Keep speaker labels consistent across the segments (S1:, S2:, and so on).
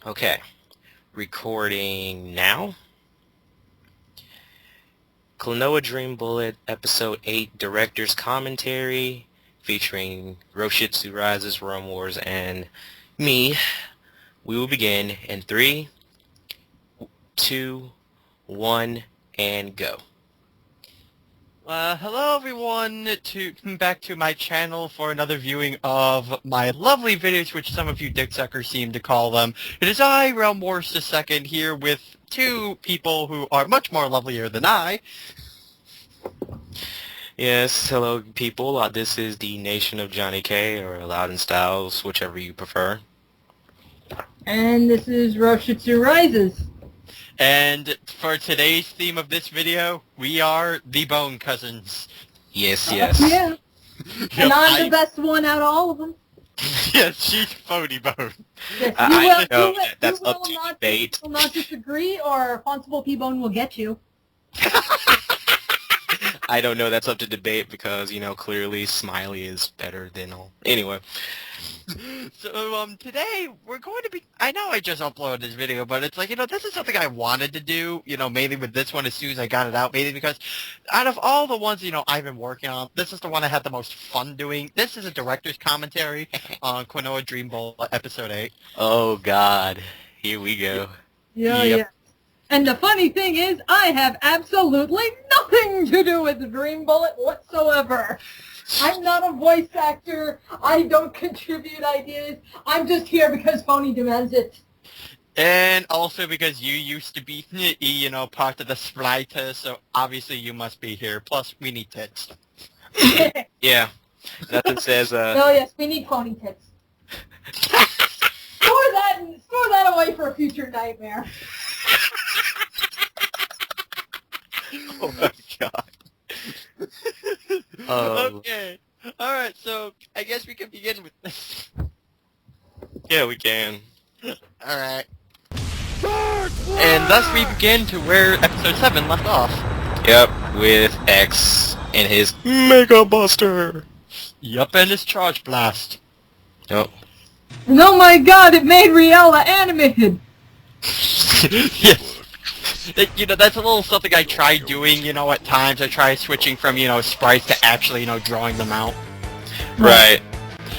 S1: Okay, recording now. Klonoa Dream Bullet, Episode 8, Director's Commentary, featuring Roushutsurises, Rome Wars, and me. We will begin in 3, 2, 1, and go.
S2: Hello everyone, back to my channel for another viewing of my lovely videos, which some of you dicksuckers seem to call them. It is I, Realm Wars II, here with two people who are much more lovelier than I.
S1: Yes, hello people, this is the Nation of Johnny K, or Loud and Styles, whichever you prefer.
S3: And this is Roushutsurises.
S2: And for today's theme of this video, we are the Bone Cousins.
S1: Yes.
S3: Yeah. And I'm the best one out of all of them.
S2: Yes, she's Phony Bone.
S3: Yes,
S1: I know that's up to debate.
S3: You will not disagree, or Constable P-Bone will get you.
S1: I don't know, that's up to debate because, clearly Smiley is better than all. Anyway.
S2: So, today, we're going to be... I know I just uploaded this video, but it's like, this is something I wanted to do, mainly with this one as soon as I got it out, mainly because out of all the ones, I've been working on, this is the one I had the most fun doing. This is a director's commentary on Klonoa Dream Bullet, Episode 8.
S1: Oh, God. Here we go.
S3: Yeah. And the funny thing is, I have absolutely nothing to do with the Dream Bullet whatsoever. I'm not a voice actor. I don't contribute ideas. I'm just here because Phony demands it.
S2: And also because you used to be, part of the Splita, so obviously you must be here. Plus, we need tits.
S1: Yeah. Nothing says,
S3: Oh, yes, we need Phony tits. Store that away for a future nightmare.
S1: Oh my God.
S2: Okay. Alright, so I guess we can begin with this.
S1: Yeah, we can.
S2: Alright. And thus we begin to where episode 7 left off.
S1: Yep, with X and his Mega Buster.
S2: Yup, and his Charge Blast.
S1: Yep.
S3: And oh my God, it made Riella animated!
S2: Yes. That's a little something I try doing, at times. I try switching from, sprites to actually, drawing them out.
S1: Right.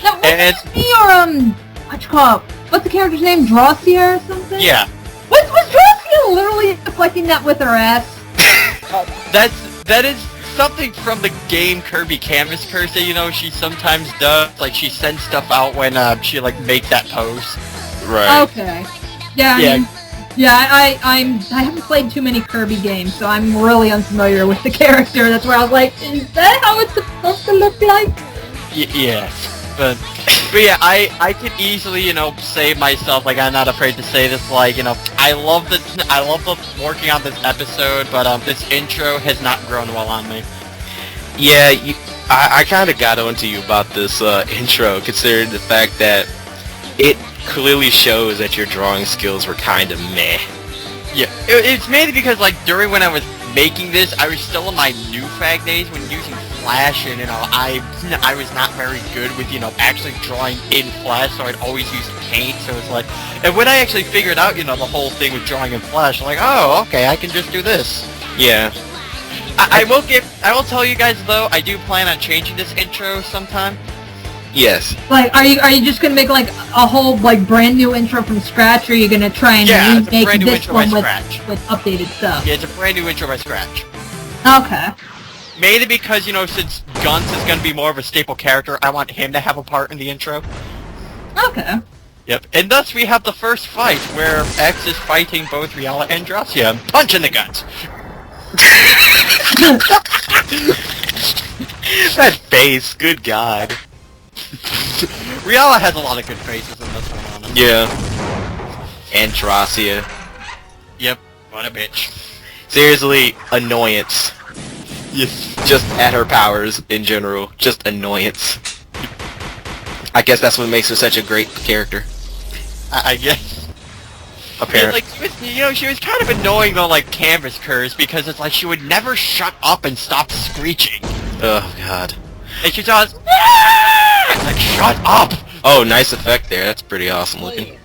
S3: Now, was it me or, what's the character's name? Dracia or something?
S2: Yeah.
S3: Was Dracia literally deflecting that with her ass?
S2: That is something from the game Kirby Canvas Curse that, she sometimes does. Like, she sends stuff out when, she, makes that pose.
S1: Right.
S3: Okay. Yeah, I mean... Yeah, I haven't played too many Kirby games, so I'm really unfamiliar with the character. That's where I was like, is that how it's supposed to look like?
S2: Yes, but yeah, I could easily, say myself, I'm not afraid to say this, I love the working on this episode, but this intro has not grown well on me.
S1: Yeah, I kind of got onto you about this intro, considering the fact that it clearly shows that your drawing skills were kind of meh.
S2: Yeah, it's mainly because, during when I was making this, I was still in my new fag days when using Flash, and, I was not very good with, actually drawing in Flash, so I'd always use paint, so it's like... And when I actually figured out, the whole thing with drawing in Flash, I'm like, oh, okay, I can just do this.
S1: Yeah.
S2: I will tell you guys, though, I do plan on changing this intro sometime.
S1: Yes.
S3: Are you just gonna make a whole brand new intro from scratch, or are you gonna try and remake this one with updated stuff?
S2: Yeah, it's a brand new intro by scratch.
S3: Okay.
S2: Mainly because since Guns is gonna be more of a staple character, I want him to have a part in the intro.
S3: Okay.
S2: Yep, and thus we have the first fight where X is fighting both Riella and Dracia, punching the guns.
S1: That face, good God.
S2: Riella has a lot of good faces in this one, honestly.
S1: Yeah. And Dracia.
S2: Yep, what a bitch.
S1: Seriously, annoyance.
S2: Yes.
S1: Just at her powers in general. Just annoyance. I guess that's what makes her such a great character.
S2: I guess.
S1: Apparently.
S2: She was kind of annoying though, Canvas Curse, because it's she would never shut up and stop screeching.
S1: Oh, God.
S2: And she's always, it's shut up!
S1: Oh, nice effect there. That's pretty awesome looking.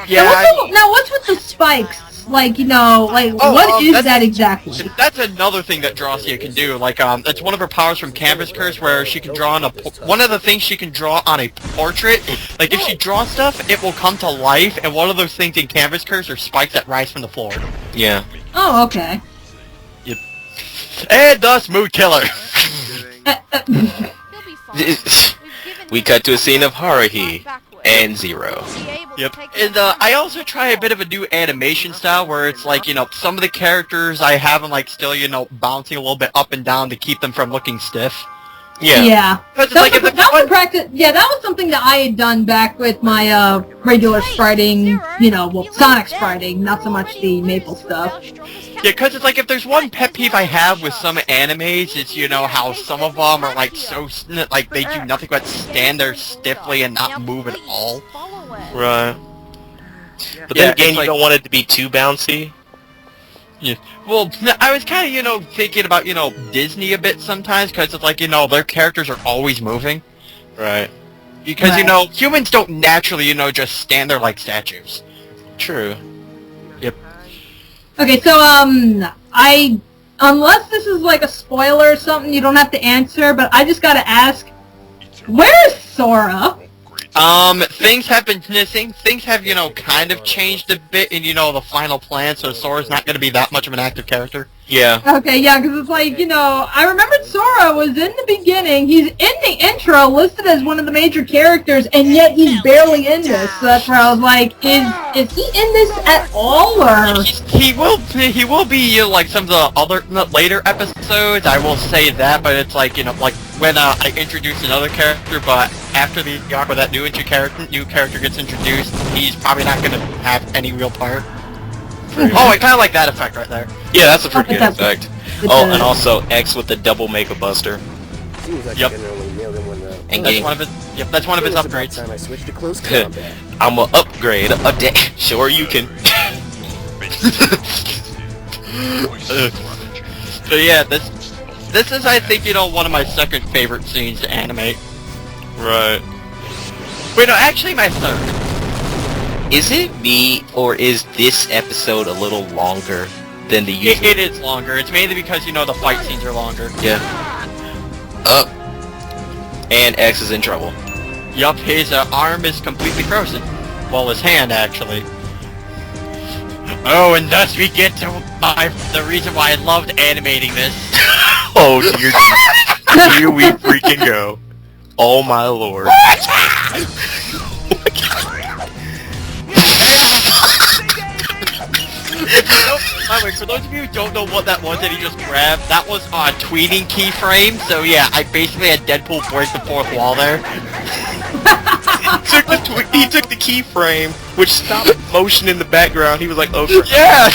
S2: Yeah.
S3: Now what's with the spikes? Like, what is that exactly?
S2: That's another thing that Drossia can do. Like, that's one of her powers from Canvas Curse, where she can draw on one of the things she can draw on a portrait. Like, if she draws stuff, it will come to life, and one of those things in Canvas Curse are spikes that rise from the floor.
S1: Yeah.
S3: Oh, okay.
S2: Yep. And thus, Mood Killer.
S1: We cut to a scene of Haruhi and Zero.
S2: Yep. And I also try a bit of a new animation style where it's like, some of the characters I have them like still, bouncing a little bit up and down to keep them from looking stiff.
S1: Yeah.
S3: Yeah.
S2: But
S3: That was something that I had done back with my regular spriting, Sonic spriting, not so much the Maple stuff.
S2: Yeah, because it's like if there's one pet peeve I have with some animes, it's, how some of them are like like they do nothing but stand there stiffly and not move at all.
S1: Right. But
S2: Yeah,
S1: then again,
S2: it's
S1: you don't want it to be too bouncy.
S2: Yeah. Well, I was kind of, thinking about, Disney a bit sometimes, because it's like, their characters are always moving.
S1: Right.
S2: Because,
S3: Right.
S2: Humans don't naturally, just stand there like statues.
S1: True.
S2: Yep.
S3: Okay, so, unless this is like a spoiler or something, you don't have to answer, but I just gotta ask, where's Sora?
S2: Things have been missing. Things have, kind of changed a bit in, the final plan, so Sora's not going to be that much of an active character.
S1: Yeah.
S3: Okay, yeah, because it's like, I remembered Sora was in the beginning, he's in the intro, listed as one of the major characters, and yet he's barely in this, so that's where I was like, is he in this at all, or...?
S2: He will be, like, some of the other, later episodes, I will say that, but it's like, like, when, I introduce another character, but after the arc where that new character gets introduced, he's probably not going to have any real part. Oh, I kind of like that effect right there.
S1: Yeah, that's a pretty good effect.
S3: It's
S1: Oh, and also X with the double Mega Buster.
S2: Yep.
S1: And
S2: That's one of his. Yep, that's one of his upgrades.
S4: Time I switched to close combat.
S1: I'm a upgrade. Sure you can.
S2: So yeah, this is I think one of my second favorite scenes to animate.
S1: Right.
S2: Wait, no, actually my third.
S1: Is it me, or is this episode a little longer than the usual?
S2: It is longer. It's mainly because the fight scenes are longer.
S1: Yeah. And X is in trouble.
S2: Yup, his arm is completely frozen. Well, his hand actually. Oh, and thus we get to the reason why I loved animating this.
S1: Oh dear. Here we freaking go. Oh my lord.
S2: By the way, for those of you who don't know what that was that he just grabbed, that was a tweeting keyframe, so yeah, I basically had Deadpool break the fourth wall there.
S1: He took the keyframe, which stopped motion in the background. He was like, oh,
S2: Yeah!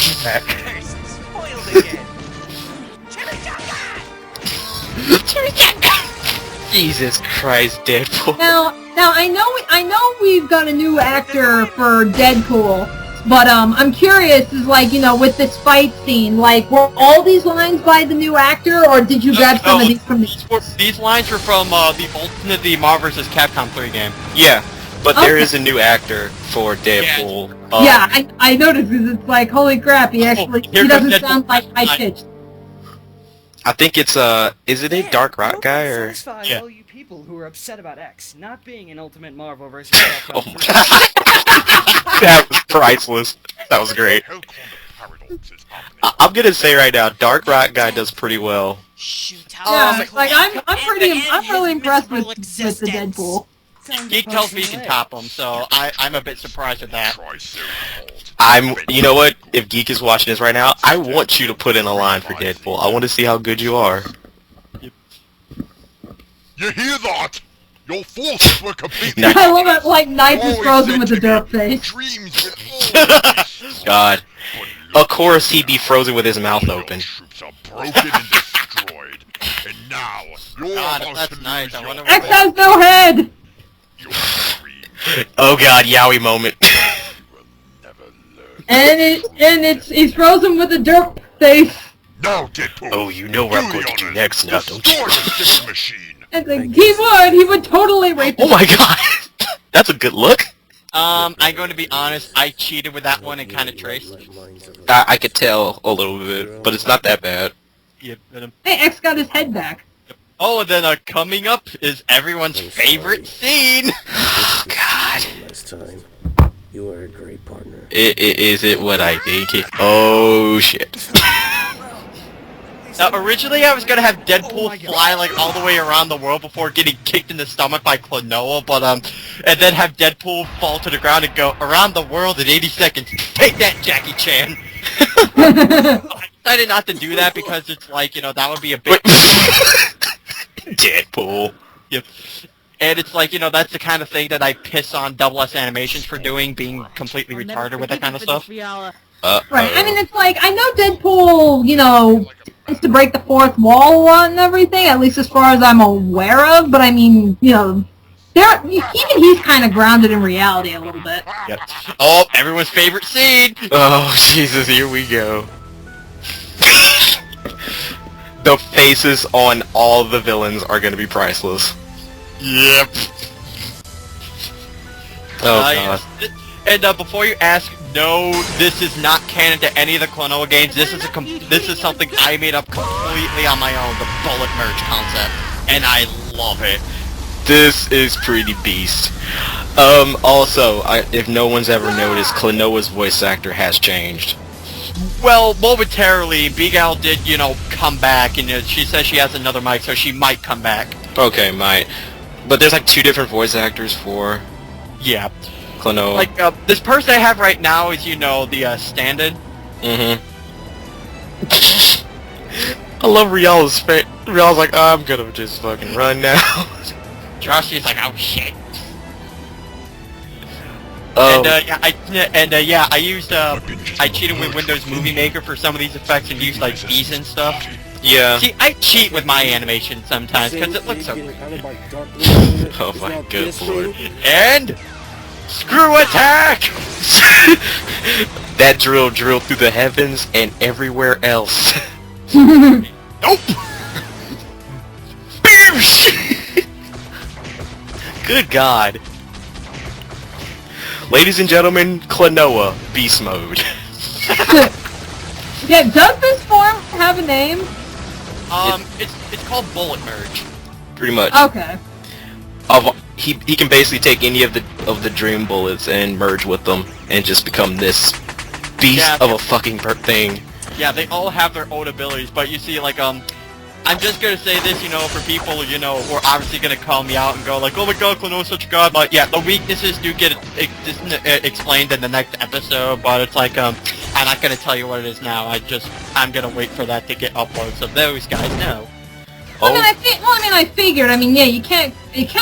S1: Jesus Christ, Deadpool.
S3: Now I know we've got a new actor for Deadpool, but I'm curious, is like, with this fight scene, like, were all these lines by the new actor, or did you grab some of these from the...
S2: These lines were from the Marvel vs. Capcom 3 game.
S1: Yeah, but there is a new actor for Deadpool.
S3: Yeah, I noticed, because it's like, holy crap, he doesn't sound like high-pitched.
S1: I think it's, is it a Dark Rock guy, or...
S2: Yeah.
S4: all you people who are upset about X not being an Ultimate Marvel vs.
S1: Oh my That was priceless. That was great. I'm gonna say right now, Dark Rock guy does pretty well.
S3: Yeah, like, I'm really impressed with the Deadpool.
S2: Geek tells me he can top him, so I'm a bit surprised at that.
S1: You know what? If Geek is watching this right now, I want you to put in a line for Deadpool. I want to see how good you are.
S5: You hear that? Your forces were completely...
S3: I love it, like, Knife is frozen with a dirt face.
S5: Dreams will always...
S1: God. Of course he'd be frozen with his mouth open.
S5: Troops are broken and destroyed. And now, you're
S2: God,
S5: about
S2: that's
S5: to
S2: nice.
S5: lose
S2: I
S5: your...
S2: wonder
S3: X has no head!
S1: Oh god, Yowie moment.
S3: And he's frozen with a dirt face.
S5: Now, Deadpool.
S1: Oh, you know what I'm going to do next now, don't you?
S5: Destroy the stick machine.
S3: And he would totally rape
S1: Oh my god! That's a good look.
S2: I'm going to be honest, I cheated with that one and kind of traced.
S1: I could tell a little bit, but it's not that bad.
S2: Yep.
S3: Hey, X got his head back.
S2: Oh, and then coming up is everyone's favorite scene!
S1: Oh, God.
S6: Last time, you are a great partner.
S1: Is it what I think it... Oh, shit.
S2: Now, originally I was gonna have Deadpool fly, like, all the way around the world before getting kicked in the stomach by Klonoa, but, and then have Deadpool fall to the ground and go, around the world in 80 seconds. Take that, Jackie Chan! I decided not to do that because it's like, that would be a bit...
S1: Deadpool.
S2: Yep. And it's like, that's the kind of thing that I piss on Double S Animations for doing, being completely retarded with that kind of stuff.
S3: Right, I mean, it's like, I know Deadpool, tends to break the fourth wall a lot and everything, at least as far as I'm aware of, but I mean, even he's kind of grounded in reality a little bit.
S2: Yep. Oh, everyone's favorite scene!
S1: Oh, Jesus, here we go. The faces on all the villains are gonna be priceless.
S2: Yep.
S1: Oh, God.
S2: Yes. And before you ask, no, this is not canon to any of the Klonoa games. This is something I made up completely on my own, the bullet merge concept, and I love it.
S1: This is pretty beast. Also, if no one's ever noticed, Klonoa's voice actor has changed.
S2: Well, momentarily, Big Al did, come back, and she says she has another mic, so she might come back.
S1: Okay, might. But there's like 2 different voice actors for...
S2: Yeah.
S1: Klonoa.
S2: Like, this person I have right now is, the stand-in.
S1: Mm-hmm. I love Riala's face. Riala's like, I'm gonna just fucking run now.
S2: Josh is like, oh shit. I cheated with Windows Movie Maker for some of these effects and used like these and stuff.
S1: Yeah.
S2: See, I cheat with my animation sometimes because it looks so great.
S1: Oh my good lord.
S2: And screw attack!
S1: That drill drilled through the heavens and everywhere else.
S2: Nope!
S1: Good God. Ladies and gentlemen, Klonoa, Beast Mode.
S3: Yeah, does this form have a name?
S2: It's called Bullet Merge.
S1: Pretty much.
S3: Okay.
S1: He can basically take any of the dream bullets and merge with them and just become this beast of a fucking thing.
S2: Yeah, they all have their own abilities, but you see, like, I'm just gonna say this, for people, who are obviously gonna call me out and go like, oh my god, Klonoa's such a god, but yeah, the weaknesses do get explained in the next episode, but it's like, I'm not gonna tell you what it is now, I'm gonna wait for that to get uploaded, so those guys know.
S3: Oh. I figured, yeah, you can't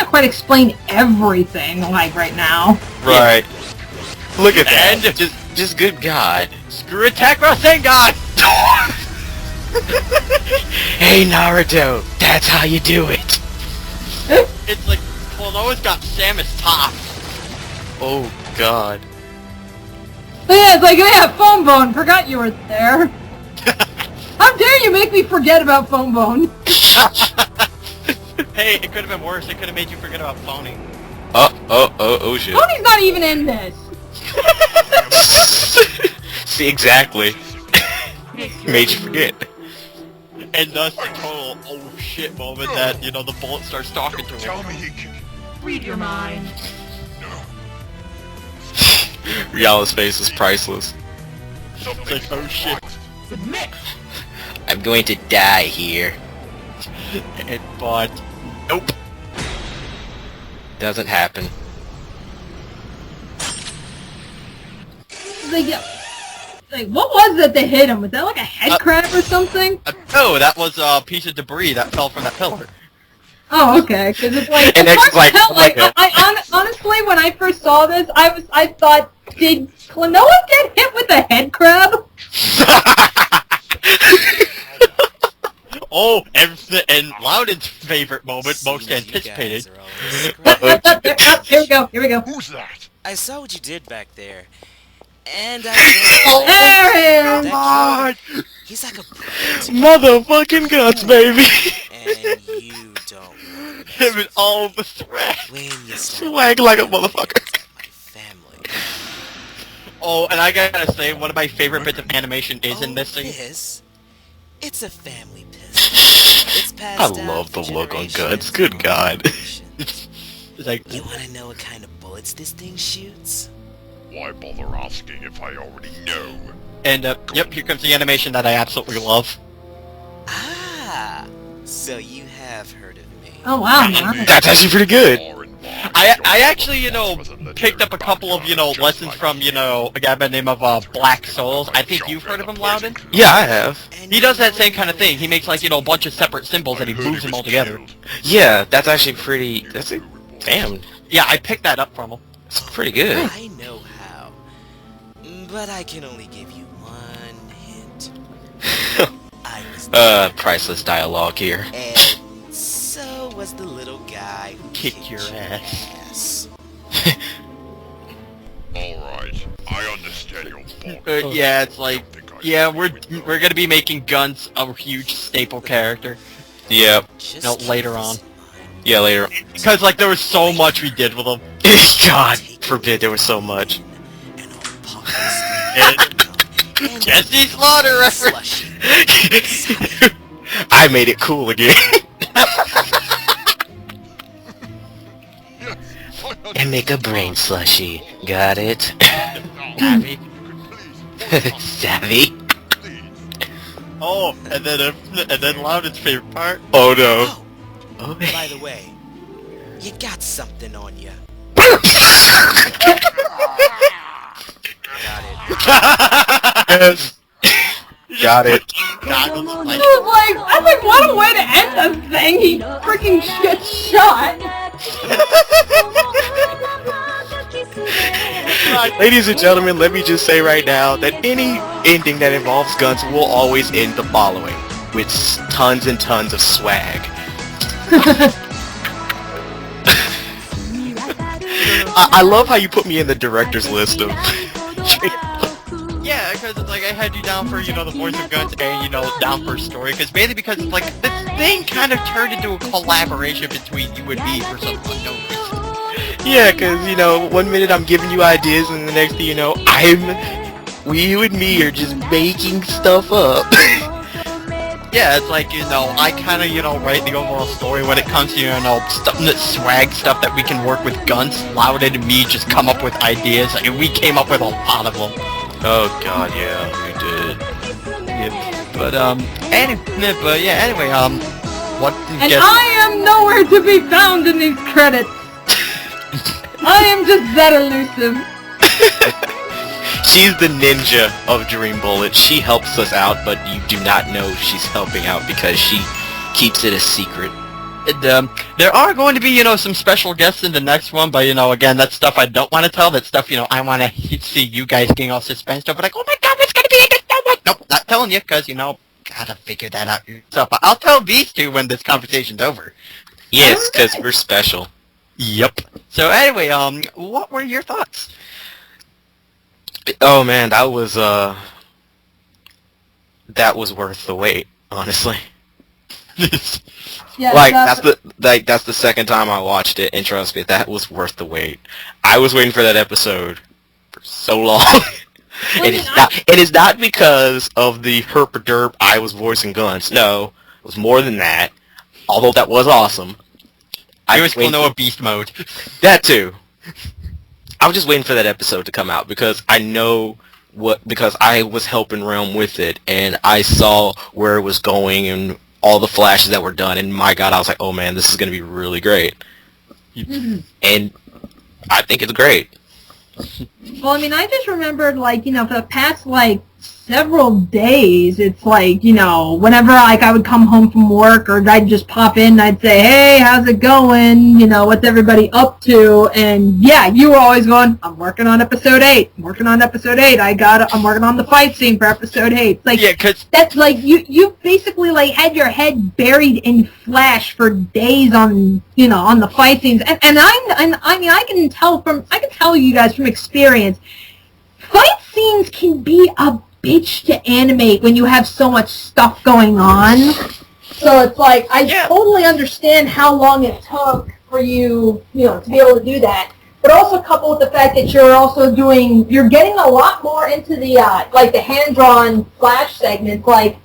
S3: quite explain everything, like, right now.
S1: Right. Yeah. Look at that.
S2: And
S1: just good God.
S2: Screw attack Rasengan!
S1: Hey Naruto, that's how you do it.
S2: It's like Klonoa's got Samus top.
S1: Oh God.
S3: But yeah, it's like, yeah, Phone Bone, forgot you were there. How dare you make me forget about Phone Bone?
S2: Hey, it could have been worse. It could have made you forget about Phony.
S1: Oh shit.
S3: Phony's not even in this.
S1: See, exactly. Made you forget.
S2: And thus the total oh shit moment that, the bullet starts talking to him.
S5: Tell me he can...
S7: Read your mind.
S1: Riala's face is priceless.
S2: It's like, oh shit.
S7: Submit.
S1: I'm going to die here.
S2: But nope.
S1: Doesn't happen.
S3: Like, what was that that hit him? Was that like a head crab or something?
S2: No, that was a piece of debris that fell from that pillar.
S3: Oh, okay. Because it's like,
S1: And
S3: it's
S1: it's like,
S3: hard to tell,
S1: oh my God.
S3: honestly, when I first saw this, I thought, did Klonoa get hit with a head crab?
S2: Oh, and Loudon's favorite moment, most anticipated.
S3: Here we go.
S5: Who's that?
S8: I saw what you did back there, and I
S3: There he is!
S8: that kid, he's like a brat,
S1: Motherfucking guts, baby.
S8: and you don't want
S2: Him and all the threat.
S8: when you start
S1: Swag like a motherfucker.
S8: my family.
S2: Oh, and I gotta say, one of my favorite bits of animation is in this scene.
S8: Piss. It's a family piss. It's
S1: I
S8: passed down
S1: love the
S8: for
S1: look on
S8: generations
S1: Guts.
S8: and
S1: Good God.
S8: generations.
S2: It's like,
S8: You wanna know what kind of bullets this thing shoots?
S5: Why bother asking if I already know?
S2: and yep, here comes the animation that I absolutely love.
S8: Ah, so you have heard of me.
S3: Oh wow, man.
S1: That's actually pretty good.
S2: I actually, picked up a couple of, lessons from, a guy by the name of Black Souls. I think you've heard of him, Loudon?
S1: Yeah, I have.
S8: And
S2: He does that same kind of thing. He makes, like, a bunch of separate symbols and he moves them all together.
S1: Yeah, that's actually pretty... That's a... Damn.
S2: Yeah, I picked that up from him.
S1: It's pretty good.
S8: I know how, but I can only give you one hint. I was
S1: Priceless dialogue here.
S8: and so was the little guy who
S2: Kick your ass.
S5: Alright, I understand your fault.
S2: Yeah, it's like, yeah, we're gonna be making Guns a huge staple character.
S1: Yep.
S8: Just
S2: No,
S8: keep
S2: later
S8: this
S2: on.
S8: in mind.
S1: Yeah, later.
S2: Because, like, there was so much we did with him.
S1: God forbid there was so much.
S8: And I'll pop this thing and
S2: Jesse Slaughter reference.
S8: slushy.
S1: I made it cool again. And make a brain slushy. Got it?
S2: Savvy.
S1: Savvy?
S2: Oh, and then Loudon's favorite part.
S1: Oh no.
S8: Oh,
S1: Oh,
S8: by the way, you got something on you. Got it.
S1: yes. Got it.
S2: Goggles,
S3: I
S2: like,
S3: was like, what a way to end this thing. He freaking gets shot.
S1: Ladies and gentlemen, let me just say right now that any ending that involves guns will always end the following. With tons and tons of swag. I love how you put me in the director's list of...
S2: yeah, because it's like I had you down for, the voice of Guns and, down for story, because mainly because it's like, this thing kind of turned into a collaboration between you and me for some unknown reason.
S1: Yeah, because, one minute I'm giving you ideas and the next thing you know, you and me are just making stuff up.
S2: Yeah, it's like, I kind of, write the overall story when it comes to, stuff, the swag stuff that we can work with Guns. Loudon and me just come up with ideas, and we came up with a lot of them.
S1: Oh god, yeah, we did.
S2: Yep. But, anyway, what...
S3: And I am nowhere to be found in these credits. I am just that elusive.
S1: She's the ninja of Dream Bullet. She helps us out, but you do not know she's helping out because she keeps it a secret.
S2: And, there are going to be, some special guests in the next one, but, again, that's stuff I don't want to tell. That's stuff, I want to see you guys getting all suspense stuff. But like, oh my god, it's going to be in this one. Nope, not telling you, because, gotta figure that out yourself. But I'll tell these two when this conversation's over.
S1: Yes, because we're special.
S2: Yep. So anyway, what were your thoughts?
S1: Oh man, that was worth the wait, honestly.
S3: Yeah,
S1: that's the second time I watched it, and trust me, that was worth the wait. I was waiting for that episode for so long. It is not because of the herp-a-derp I was voicing Guns. No, it was more than that. Although that was awesome.
S2: I was Klonoa Beast Mode.
S1: That too. I was just waiting for that episode to come out because because I was helping Realm with it and I saw where it was going and all the flashes that were done, and my god, I was like, oh man, this is going to be really great. And I think it's great.
S3: Well, I mean, I just remembered, like, for the past, like, several days, it's like, whenever, like, I would come home from work, or I'd just pop in, and I'd say, hey, how's it going? What's everybody up to? And, yeah, you were always going, I'm working on episode 8. I'm working on episode 8. I'm working on the fight scene for episode 8. It's like,
S2: yeah, cause
S3: that's, like, you basically, like, had your head buried in Flash for days on, on the fight scenes. And I mean, I can tell you guys from experience, fight scenes can be a bitch to animate when you have so much stuff going on. So it's like, I totally understand how long it took for you, to be able to do that. but also coupled with the fact that you're getting a lot more into the, like the hand-drawn Flash segments, like,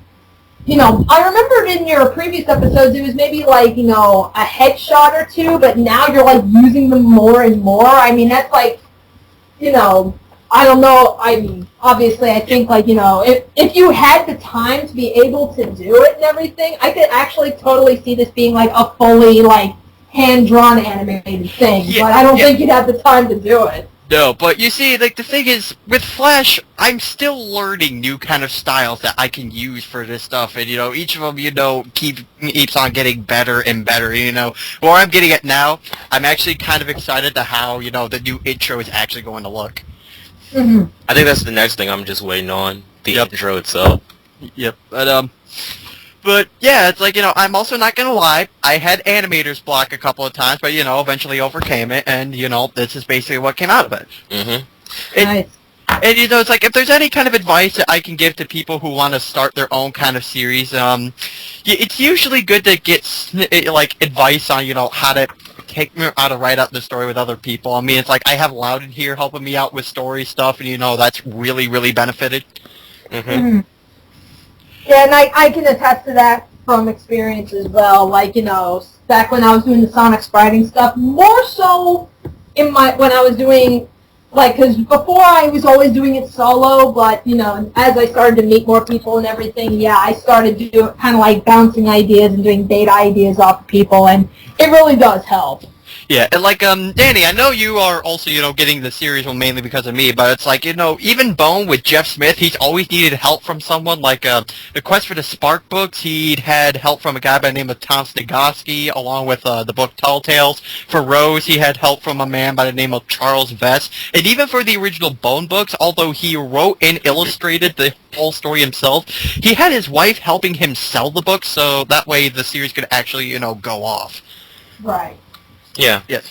S3: I remembered in your previous episodes it was maybe like, a headshot or two, but now you're like using them more and more. I mean, that's like, I don't know. I mean, obviously, I think like, if you had the time to be able to do it and everything, I could actually totally see this being like a fully like hand-drawn animated thing.
S2: Yeah,
S3: but I don't think you'd have the time to do it.
S2: No, but you see, like, the thing is, with Flash, I'm still learning new kind of styles that I can use for this stuff, and, each of them, keeps on getting better and better, Where I'm getting at now, I'm actually kind of excited to how, the new intro is actually going to look.
S3: Mm-hmm.
S1: I think that's the next thing I'm just waiting on, the
S2: Yep.
S1: intro itself.
S2: Yep, but, yeah, it's like, I'm also not gonna lie, I had animators block a couple of times, but, eventually overcame it, and, this is basically what came out of it.
S1: Mm-hmm.
S3: Nice.
S2: And, it's like, if there's any kind of advice that I can give to people who want to start their own kind of series, it's usually good to get, advice on, how to write out the story with other people. I mean, it's like, I have Loudon here helping me out with story stuff, and, that's really, really benefited.
S1: Mm-hmm.
S3: Mm-hmm. Yeah, and I can attest to that from experience as well. Like, back when I was doing the Sonic Spriting stuff, more so when I was doing, because before I was always doing it solo, but, as I started to meet more people and everything, yeah, I started to do kind of like bouncing ideas and doing data ideas off of people, and it really does help.
S2: Yeah, and like, Danny, I know you are also, getting the series one mainly because of me, but it's like, even Bone with Jeff Smith, he's always needed help from someone, like, the Quest for the Spark books, he'd had help from a guy by the name of Tom Stigosky, along with, the book Tall Tales. For Rose, he had help from a man by the name of Charles Vess, and even for the original Bone books, although he wrote and illustrated the whole story himself, he had his wife helping him sell the books, so that way the series could actually, go off.
S3: Right.
S1: Yeah.
S2: Yes.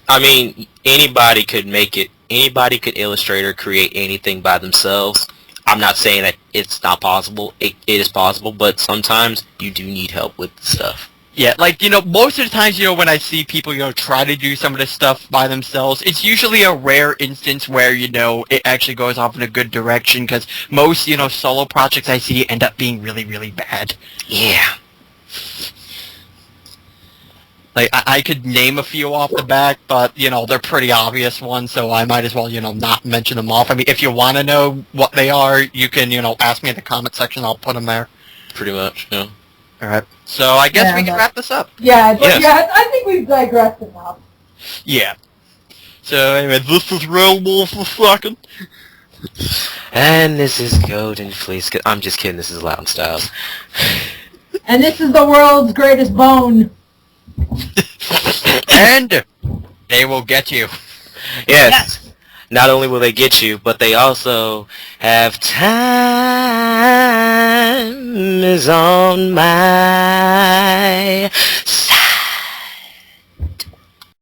S1: I mean, anybody could make it. Anybody could illustrate or create anything by themselves. I'm not saying that it's not possible. It is possible, but sometimes you do need help with the stuff.
S2: Yeah, like, most of the times, when I see people, try to do some of this stuff by themselves, it's usually a rare instance where, it actually goes off in a good direction, because most, solo projects I see end up being really, really bad.
S1: Yeah.
S2: Like, I could name a few off the back, but, they're pretty obvious ones, so I might as well, not mention them off. I mean, if you want to know what they are, you can, ask me in the comment section, I'll put them there.
S1: Pretty much, yeah.
S2: Alright, so I guess we can wrap this up.
S3: Yeah,
S1: Yes.
S3: yeah, I think we've digressed enough.
S2: Yeah. So, anyway, this is Real Wolf the Second.
S1: And this is Golden Fleece. I'm just kidding, this is Loudon Styles.
S3: And this is the world's greatest bone.
S2: And they will get you.
S1: Yes. Not only will they get you, but they also have time is on my